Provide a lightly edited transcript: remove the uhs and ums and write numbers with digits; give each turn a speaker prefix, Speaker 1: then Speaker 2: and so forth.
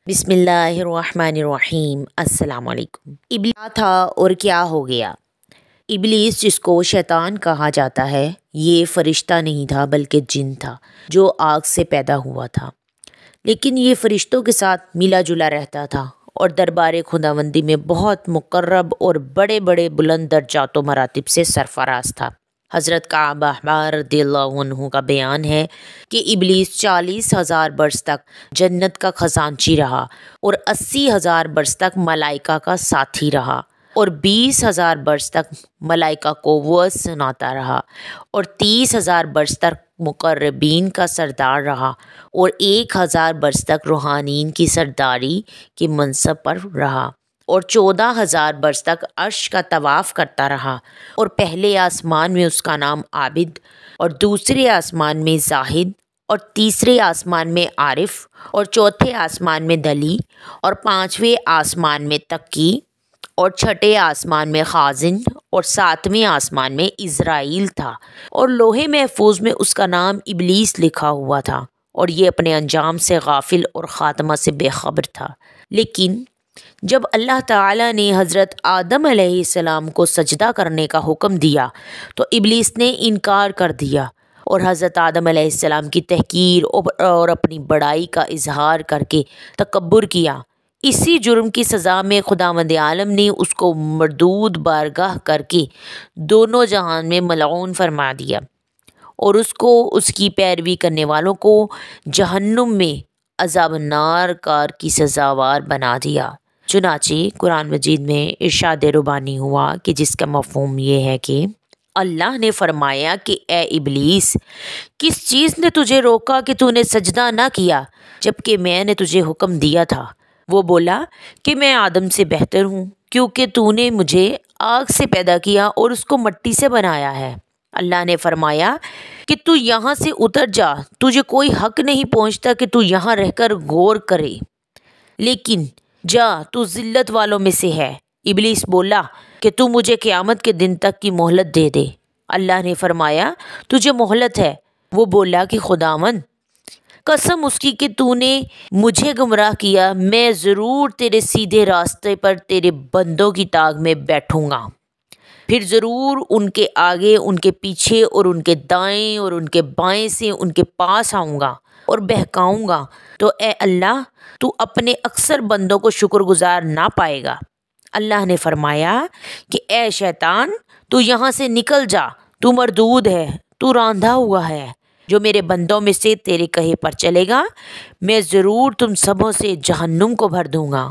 Speaker 1: بسم اللہ الرحمن الرحیم۔ السلام علیکم۔ ابلیس تھا اور کیا ہو گیا؟ ابلیس، جس کو شیطان کہا جاتا ہے، یہ فرشتہ نہیں تھا بلکہ جن تھا جو آگ سے پیدا ہوا تھا، لیکن یہ فرشتوں کے ساتھ ملا جلا رہتا تھا اور دربار خداوندی میں بہت مقرب اور بڑے بڑے بلند درجات و مراتب سے سرفراز تھا۔ حضرت کعب احبار رضی اللہ عنہ کا بیان ہے کہ ابلیس 40,000 برس تک جنت کا خزانچی رہا اور 80,000 برس تک ملائکہ کا ساتھی رہا اور 20,000 برس تک ملائکہ کو وعظ سناتا رہا اور 30,000 برس تک مقربین کا سردار رہا اور 1,000 برس تک روحانین کی سرداری کے منصب پر رہا اور 14,000 برس تک عرش کا طواف کرتا رہا، اور پہلے آسمان میں اس کا نام عابد اور دوسرے آسمان میں زاہد اور تیسرے آسمان میں عارف اور چوتھے آسمان میں دلی اور پانچویں آسمان میں تقی اور چھٹے آسمان میں خازن اور ساتویں آسمان میں عزرائیل تھا، اور لوح محفوظ میں اس کا نام ابلیس لکھا ہوا تھا، اور یہ اپنے انجام سے غافل اور خاتمہ سے بے خبر تھا۔ لیکن جب اللہ تعالیٰ نے حضرت آدم علیہ السلام کو سجدہ کرنے کا حکم دیا تو ابلیس نے انکار کر دیا اور حضرت آدم علیہ السلام کی تحقیر اور اپنی بڑائی کا اظہار کر کے تکبر کیا۔ اسی جرم کی سزا میں خداوند عالم نے اس کو مردود بارگاہ کر کے دونوں جہان میں ملعون فرما دیا اور اس کو اس کی پیروی کرنے والوں کو جہنم میں عذاب نار کار کی سزاوار بنا دیا۔ چنانچہ قرآن مجید میں ارشاد ربانی ہوا کہ جس کا مفہوم یہ ہے کہ اللہ نے فرمایا کہ اے ابلیس، کس چیز نے تجھے روکا کہ تو نے سجدہ نہ کیا جبکہ میں نے تجھے حکم دیا تھا؟ وہ بولا کہ میں آدم سے بہتر ہوں کیونکہ تو نے مجھے آگ سے پیدا کیا اور اس کو مٹی سے بنایا ہے۔ اللہ نے فرمایا کہ تو یہاں سے اتر جا، تجھے کوئی حق نہیں پہنچتا کہ تو یہاں رہ کر غور کرے، لیکن جا، تو ذلت والوں میں سے ہے۔ ابلیس بولا کہ تو مجھے قیامت کے دن تک کی مہلت دے دے۔ اللہ نے فرمایا تجھے مہلت ہے۔ وہ بولا کہ خداوند، قسم اس کی کہ تو نے مجھے گمراہ کیا، میں ضرور تیرے سیدھے راستے پر تیرے بندوں کی ٹانگ میں بیٹھوں گا، پھر ضرور ان کے آگے، ان کے پیچھے اور ان کے دائیں اور ان کے بائیں سے ان کے پاس آؤں گا اور بہکاؤں گا، تو اے اللہ، تو اپنے اکثر بندوں کو شکر گزار نہ پائے گا۔ اللہ نے فرمایا کہ اے شیطان، تو یہاں سے نکل جا، تو مردود ہے، تو راندھا ہوا ہے۔ جو میرے بندوں میں سے تیرے کہے پر چلے گا، میں ضرور تم سبوں سے جہنم کو بھر دوں گا۔